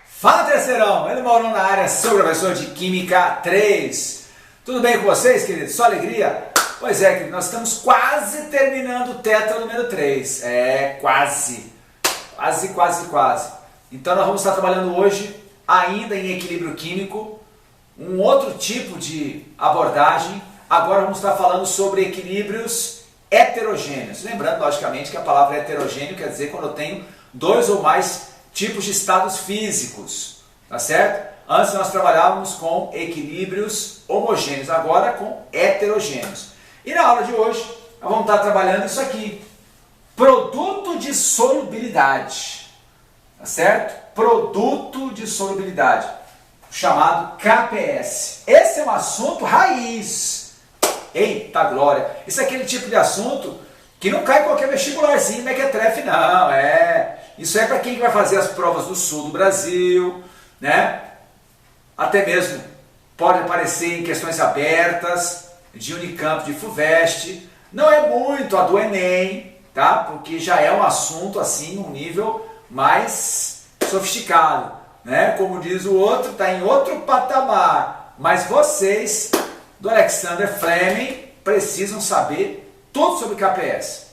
Fala, terceirão! Ele morou na área, sou professor de Química 3. Tudo bem com vocês, queridos? Só alegria? Pois é, querido, nós estamos quase terminando o tetra número 3. Quase. Então nós vamos estar trabalhando hoje, ainda em equilíbrio químico, um outro tipo de abordagem. Agora vamos estar falando sobre equilíbrios heterogêneos. Lembrando, logicamente, que a palavra heterogêneo quer dizer quando eu tenho dois ou mais tipos de estados físicos, tá certo? Antes nós trabalhávamos com equilíbrios homogêneos, agora com heterogêneos. E na aula de hoje nós vamos estar trabalhando isso aqui, produto de solubilidade, tá certo? Produto de solubilidade, chamado KPS. Esse é um assunto raiz. Eita glória! Isso é aquele tipo de assunto que não cai em qualquer vestibularzinho, mequetrefe, não. Isso é para quem vai fazer as provas do sul do Brasil, né? Até mesmo pode aparecer em questões abertas de Unicamp, de FUVEST. Não é muito a do Enem, tá? Porque já é um assunto assim, um nível mais sofisticado, né? Como diz o outro, está em outro patamar. Mas vocês do Alexander Fleming precisam saber tudo sobre KPS.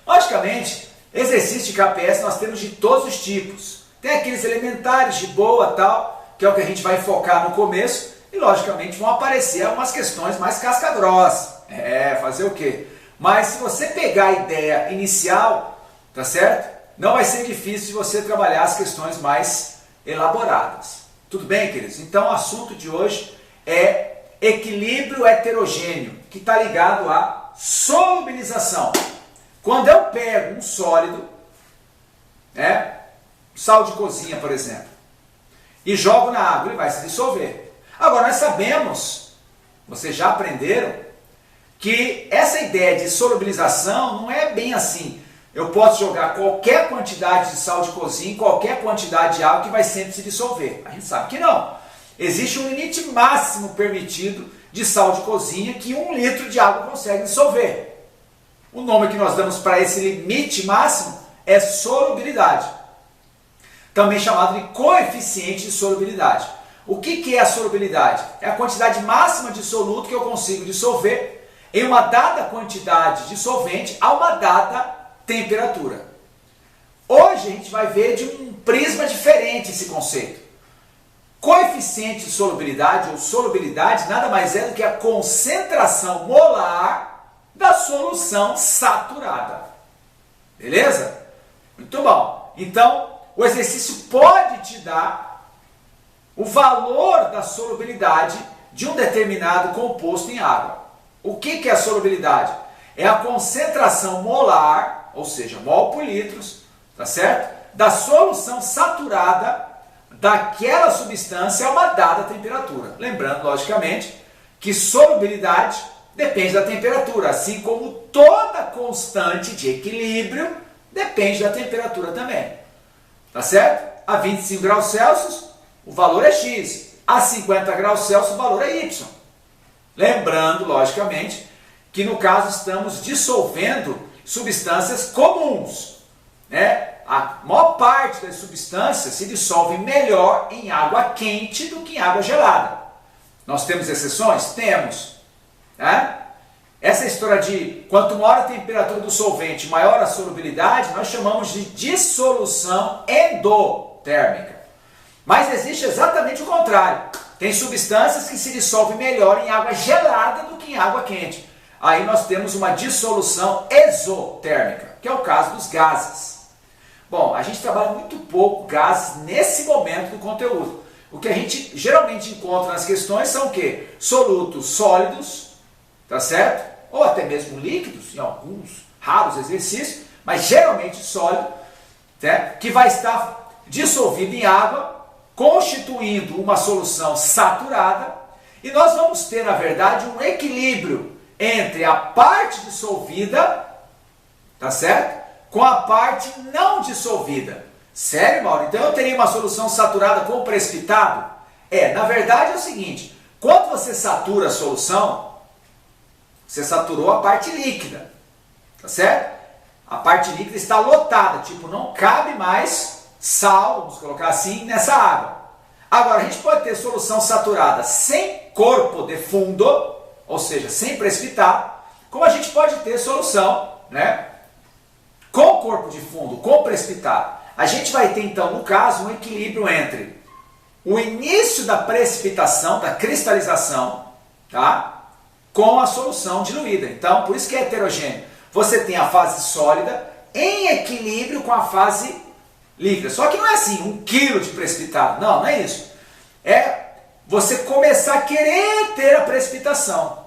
Logicamente, exercícios de KPS nós temos de todos os tipos. Tem aqueles elementares de boa tal, que é o que a gente vai focar no começo, e logicamente vão aparecer algumas questões mais casca-grossa. Fazer o quê? Mas se você pegar a ideia inicial, tá certo? Não vai ser difícil de você trabalhar as questões mais elaboradas. Tudo bem, queridos? Então o assunto de hoje é equilíbrio heterogêneo, que está ligado à solubilização. Quando eu pego um sólido, sal de cozinha, por exemplo, e jogo na água, ele vai se dissolver. Agora, nós sabemos, vocês já aprenderam, que essa ideia de solubilização não é bem assim. Eu posso jogar qualquer quantidade de sal de cozinha em qualquer quantidade de água que vai sempre se dissolver. A gente sabe que não. Existe um limite máximo permitido de sal de cozinha que 1 litro de água consegue dissolver. O nome que nós damos para esse limite máximo é solubilidade, também chamado de coeficiente de solubilidade. O que é a solubilidade? É a quantidade máxima de soluto que eu consigo dissolver em uma dada quantidade de solvente a uma dada temperatura. Hoje a gente vai ver de um prisma diferente esse conceito. Coeficiente de solubilidade ou solubilidade nada mais é do que a concentração molar da solução saturada. Beleza? Muito bom. Então, o exercício pode te dar o valor da solubilidade de um determinado composto em água. O que é a solubilidade? É a concentração molar, ou seja, mol por litros, tá certo? Da solução saturada daquela substância a uma dada temperatura. Lembrando, logicamente, que solubilidade depende da temperatura, assim como toda constante de equilíbrio depende da temperatura também. Tá certo? A 25 graus Celsius, o valor é X. A 50 graus Celsius, o valor é Y. Lembrando, logicamente, que no caso estamos dissolvendo substâncias comuns, né? A maior parte das substâncias se dissolve melhor em água quente do que em água gelada. Nós temos exceções? Temos. Essa história de quanto maior a temperatura do solvente, maior a solubilidade, nós chamamos de dissolução endotérmica. Mas existe exatamente o contrário. Tem substâncias que se dissolvem melhor em água gelada do que em água quente. Aí nós temos uma dissolução exotérmica, que é o caso dos gases. Bom, a gente trabalha muito pouco gases nesse momento do conteúdo. O que a gente geralmente encontra nas questões são o quê? Solutos sólidos, tá certo? Ou até mesmo líquidos, em alguns raros exercícios, mas geralmente sólido, né? Que vai estar dissolvido em água, constituindo uma solução saturada, e nós vamos ter, na verdade, um equilíbrio entre a parte dissolvida, tá certo? Com a parte não dissolvida. Sério, Mauro? Então eu teria uma solução saturada com precipitado? Na verdade é o seguinte, quando você satura a solução, você saturou a parte líquida, tá certo? A parte líquida está lotada, tipo, não cabe mais sal, vamos colocar assim, nessa água. Agora, a gente pode ter solução saturada sem corpo de fundo, ou seja, sem precipitar, como a gente pode ter solução, né, com corpo de fundo, com precipitado. A gente vai ter, então, no caso, um equilíbrio entre o início da precipitação, da cristalização, tá, com a solução diluída. Então, por isso que é heterogêneo. Você tem a fase sólida em equilíbrio com a fase líquida. Só que não é assim, 1 quilo de precipitado. Não, não é isso. É você começar a querer ter a precipitação.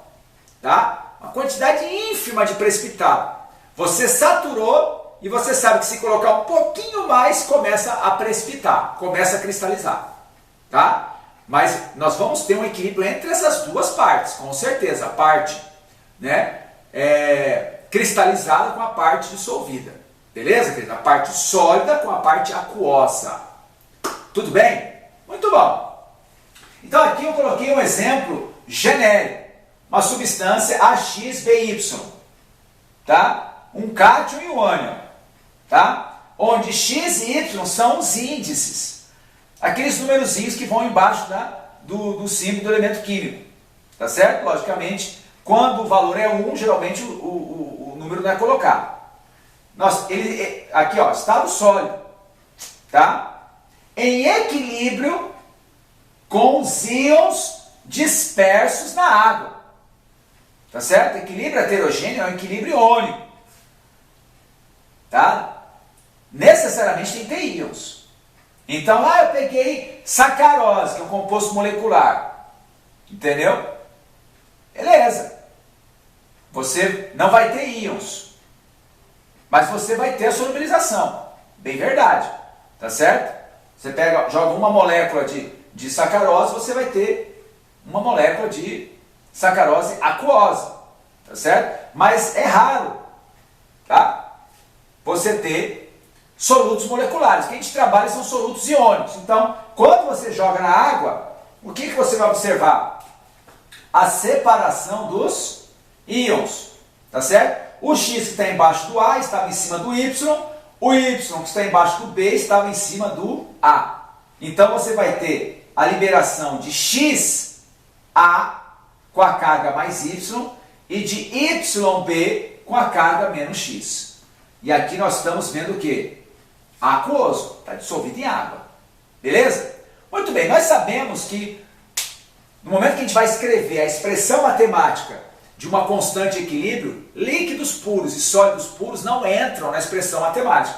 Tá? Uma quantidade ínfima de precipitado. Você saturou e você sabe que se colocar um pouquinho mais, começa a precipitar, começa a cristalizar. Tá? Mas nós vamos ter um equilíbrio entre essas duas partes, com certeza. A parte, né, cristalizada com a parte dissolvida. Beleza, querido? A parte sólida com a parte aquosa. Tudo bem? Muito bom. Então aqui eu coloquei um exemplo genérico. Uma substância AXBY. Tá? Um cátion e um ânion. Tá? Onde X e Y são os índices. Aqueles numerozinhos que vão embaixo do símbolo do elemento químico. Tá certo? Logicamente, quando o valor é 1, geralmente o número não é colocado. Aqui, ó, estado sólido, tá? Em equilíbrio com os íons dispersos na água. Tá certo? Equilíbrio heterogêneo é um equilíbrio iônico. Tá? Necessariamente tem que ter íons. Então, lá eu peguei sacarose, que é um composto molecular. Entendeu? Beleza. Você não vai ter íons. Mas você vai ter a solubilização. Bem verdade. Tá certo? Você joga uma molécula de sacarose, você vai ter uma molécula de sacarose aquosa. Tá certo? Mas é raro, tá, você ter solutos moleculares. O que a gente trabalha são solutos iônicos. Então, quando você joga na água, o que você vai observar? A separação dos íons. Tá certo? O X que está embaixo do A estava em cima do Y, o Y que está embaixo do B estava em cima do A. Então você vai ter a liberação de XA com a carga mais Y e de YB com a carga menos X. E aqui nós estamos vendo o quê? Aquoso, está dissolvido em água. Beleza? Muito bem, nós sabemos que no momento que a gente vai escrever a expressão matemática de uma constante de equilíbrio, líquidos puros e sólidos puros não entram na expressão matemática.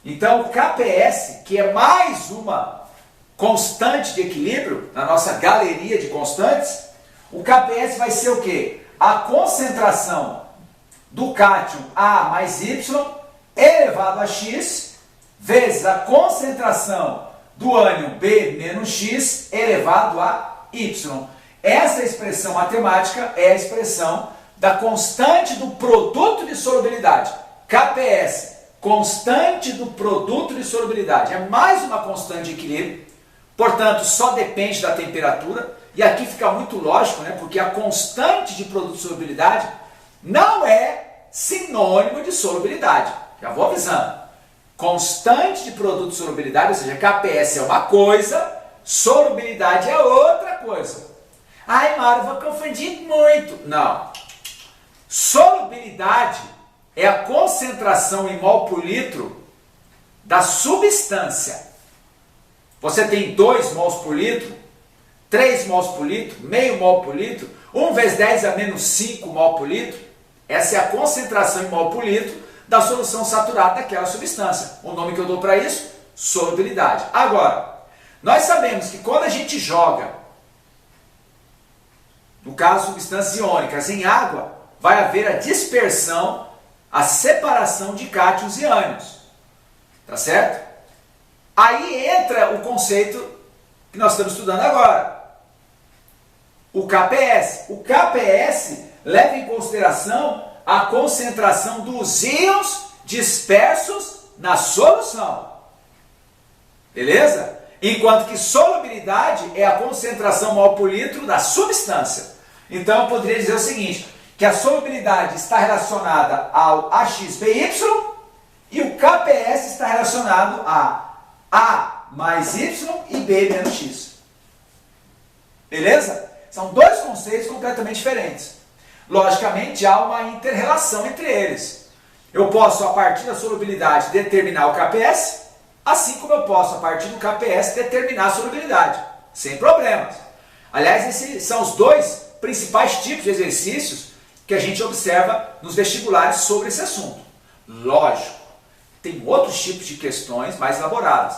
Então, o KPS, que é mais uma constante de equilíbrio, na nossa galeria de constantes, o KPS vai ser o quê? A concentração do cátion A mais Y elevado a X vezes a concentração do ânion B menos X elevado a Y. Essa expressão matemática é a expressão da constante do produto de solubilidade. KPS, constante do produto de solubilidade. É mais uma constante de equilíbrio, portanto, só depende da temperatura. E aqui fica muito lógico, né? Porque a constante de produto de solubilidade não é sinônimo de solubilidade. Já vou avisando. Constante de produto de solubilidade, ou seja, KPS é uma coisa, solubilidade é outra coisa. Ai, Mário, vou confundir muito. Não. Solubilidade é a concentração em mol por litro da substância. Você tem 2 mols por litro, 3 mols por litro, meio mol por litro, 1 vezes 10 a menos 5 mol por litro. Essa é a concentração em mol por litro da solução saturada daquela substância. O nome que eu dou para isso? Solubilidade. Agora, nós sabemos que quando a gente joga, no caso substâncias iônicas, em água, vai haver a dispersão, a separação de cátions e ânions. Tá certo? Aí entra o conceito que nós estamos estudando agora. O KPS. O KPS leva em consideração a concentração dos íons dispersos na solução. Beleza? Enquanto que solubilidade é a concentração mol por litro da substância. Então eu poderia dizer o seguinte, que a solubilidade está relacionada ao AXBY KPS está relacionado a mais Y e B menos X. Beleza? São dois conceitos completamente diferentes. Logicamente, há uma inter-relação entre eles. Eu posso, a partir da solubilidade, determinar o KPS, assim como eu posso, a partir do KPS, determinar a solubilidade, sem problemas. Aliás, esses são os dois principais tipos de exercícios que a gente observa nos vestibulares sobre esse assunto. Lógico, tem outros tipos de questões mais elaboradas,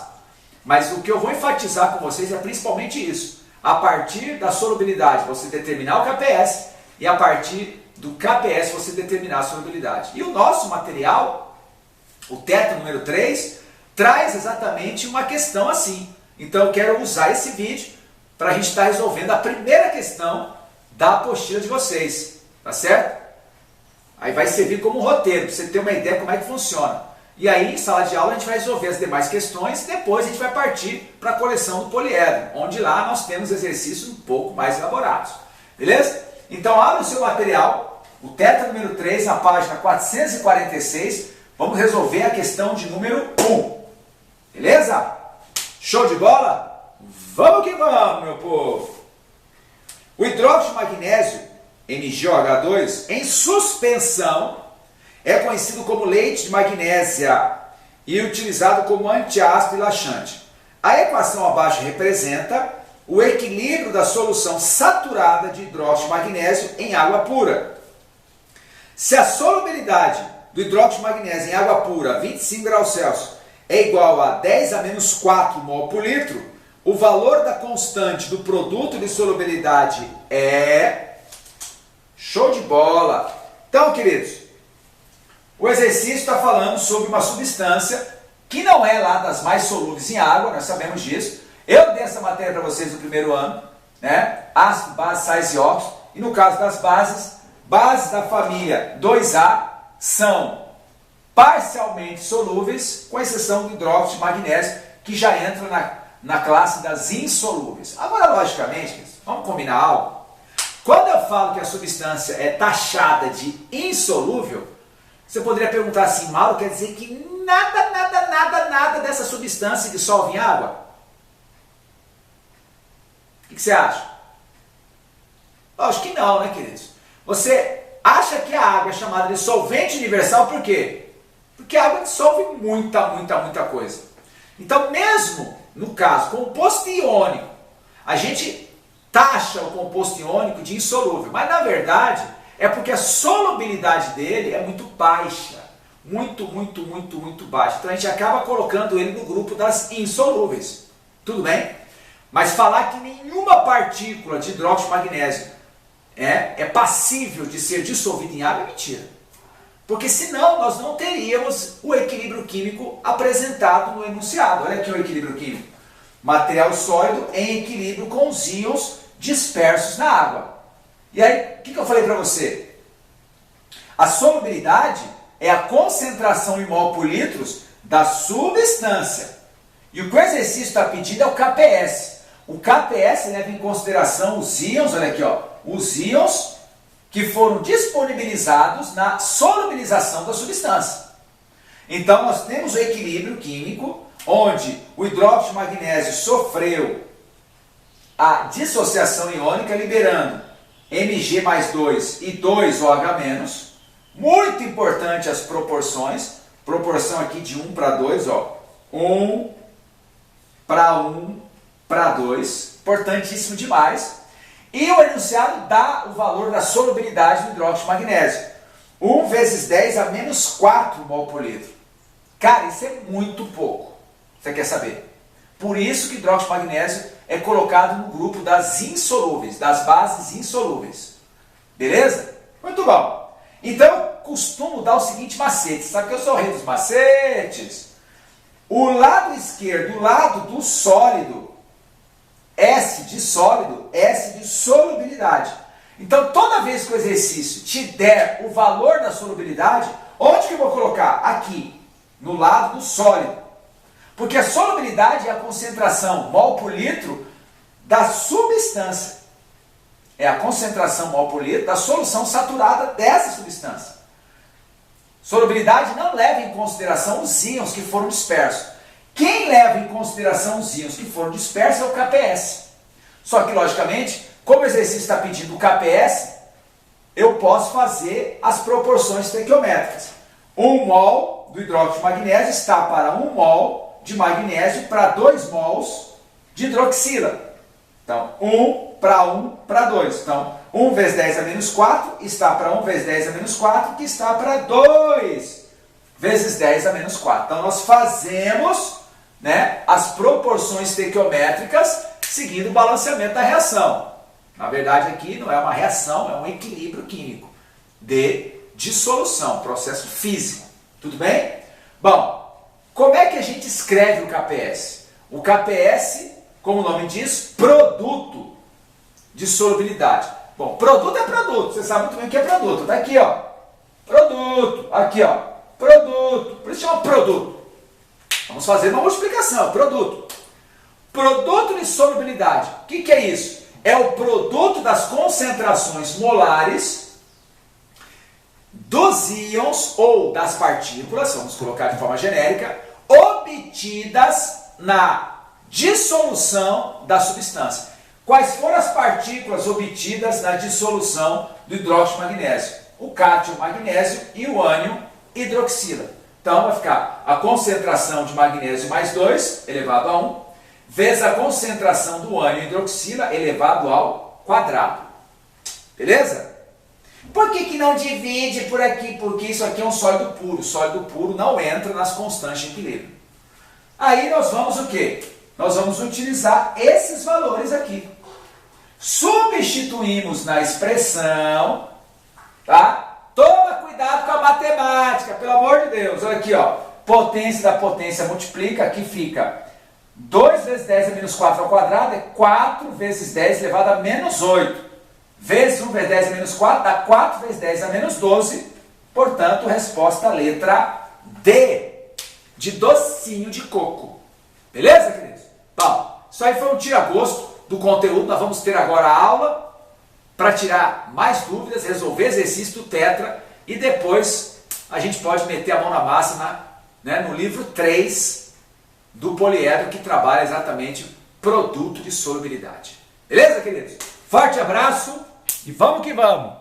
mas o que eu vou enfatizar com vocês é principalmente isso. A partir da solubilidade, você determinar o KPS, e a partir do KPS, você determinar a solubilidade. E o nosso material, o teto número 3, traz exatamente uma questão assim. Então eu quero usar esse vídeo para a gente estar resolvendo a primeira questão da apostila de vocês, tá certo? Aí vai servir como um roteiro, para você ter uma ideia como é que funciona. E aí, em sala de aula, a gente vai resolver as demais questões e depois a gente vai partir para a coleção do poliedro, onde lá nós temos exercícios um pouco mais elaborados. Beleza? Então, abre o seu material, o teto número 3, na página 446, vamos resolver a questão de número 1. Beleza? Show de bola? Vamos que vamos, meu povo! O hidróxido de magnésio, MgOH2, em suspensão, é conhecido como leite de magnésia e utilizado como antiácido e laxante. A equação abaixo representa o equilíbrio da solução saturada de hidróxido de magnésio em água pura. Se a solubilidade do hidróxido de magnésio em água pura, 25 graus Celsius, é igual a 10 a menos 4 mol por litro, o valor da constante do produto de solubilidade é... Show de bola! Então, queridos, o exercício está falando sobre uma substância que não é lá das mais solúveis em água, nós sabemos disso. Eu dei essa matéria para vocês no primeiro ano, né? Ácido, base, sais e óxidos. E no caso das bases, bases da família 2A são parcialmente solúveis, com exceção do hidróxido de magnésio, que já entra na classe das insolúveis. Agora, logicamente, vamos combinar algo. Quando eu falo que a substância é taxada de insolúvel, você poderia perguntar assim, Mauro, quer dizer que nada dessa substância dissolve em água? O que você acha? Lógico que não, né, queridos? Você acha que a água é chamada de solvente universal por quê? Porque a água dissolve muita coisa. Então, mesmo no caso, composto iônico, a gente taxa o composto iônico de insolúvel, mas na verdade é porque a solubilidade dele é muito baixa, muito baixa. Então a gente acaba colocando ele no grupo das insolúveis. Tudo bem? Mas falar que nenhuma partícula de hidróxido de magnésio é passível de ser dissolvida em água é mentira. Porque senão nós não teríamos o equilíbrio químico apresentado no enunciado. Olha aqui o equilíbrio químico. Material sólido em equilíbrio com os íons dispersos na água. E aí, o que eu falei para você? A solubilidade é a concentração em mol por litros da substância. E o que o exercício está pedindo é o KPS. O KPS leva em consideração os íons, olha aqui, ó, os íons que foram disponibilizados na solubilização da substância. Então nós temos o equilíbrio químico, onde o hidróxido de magnésio sofreu a dissociação iônica, liberando Mg mais 2 e 2OH-. Muito importante as proporções, proporção aqui de 1 para 2, ó, 1 para 2, importantíssimo demais. E o enunciado dá o valor da solubilidade do hidróxido de magnésio. 1 vezes 10 a menos 4 mol por litro. Cara, isso é muito pouco. Você quer saber? Por isso que o hidróxido de magnésio é colocado no grupo das insolúveis, das bases insolúveis. Beleza? Muito bom. Então, eu costumo dar o seguinte macete. Sabe que eu sou o rei dos macetes? O lado esquerdo, o lado do sólido, S de sólido, S de solubilidade. Então, toda vez que o exercício te der o valor da solubilidade, onde que eu vou colocar? Aqui, no lado do sólido. Porque a solubilidade é a concentração mol por litro da substância. É a concentração mol por litro da solução saturada dessa substância. Solubilidade não leva em consideração os íons que foram dispersos. Quem leva em consideração os íons que foram dispersos é o KPS. Só que, logicamente, como o exercício está pedindo o KPS, eu posso fazer as proporções estequiométricas. 1 mol do hidróxido de magnésio está para 1 mol de magnésio para 2 mols de hidroxila. Então, 1 para 1 para 2. Então, 1 vezes 10 a menos 4 está para 1 vezes 10 a menos 4, que está para 2 vezes 10 a menos 4. Então, nós fazemos, né, as proporções estequiométricas seguindo o balanceamento da reação. Na verdade, aqui não é uma reação, é um equilíbrio químico de dissolução, processo físico. Tudo bem? Bom, como é que a gente escreve o KPS? O KPS, como o nome diz, produto de solubilidade. Bom, produto é produto, você sabe muito bem o que é produto. Está aqui, ó, produto, aqui, ó, produto, por isso chama produto. Vamos fazer uma multiplicação, produto. Produto de solubilidade, o que é isso? É o produto das concentrações molares dos íons ou das partículas, vamos colocar de forma genérica, obtidas na dissolução da substância. Quais foram as partículas obtidas na dissolução do hidróxido de magnésio? O cátion magnésio e o ânion hidroxila. Então vai ficar a concentração de magnésio mais 2 elevado a 1, vezes a concentração do ânion hidroxila elevado ao quadrado. Beleza? Por que não divide por aqui? Porque isso aqui é um sólido puro. O sólido puro não entra nas constantes de equilíbrio. Aí nós vamos o quê? Nós vamos utilizar esses valores aqui. Substituímos na expressão, tá? Toma cuidado com a matemática, pelo amor de Deus. Olha aqui, ó. Potência da potência multiplica, aqui fica 2 vezes 10 a menos 4 ao quadrado, é 4 vezes 10 elevado a menos 8. Vezes 1 vezes 10 a menos 4, dá 4 vezes 10 a menos 12. Portanto, resposta letra D, de docinho de coco. Beleza, queridos? Bom, isso aí foi um tira-gosto do conteúdo. Nós vamos ter agora a aula para tirar mais dúvidas, resolver exercício do tetra e depois a gente pode meter a mão na massa no livro 3 do poliedro, que trabalha exatamente produto de solubilidade. Beleza, queridos? Forte abraço e vamos que vamos!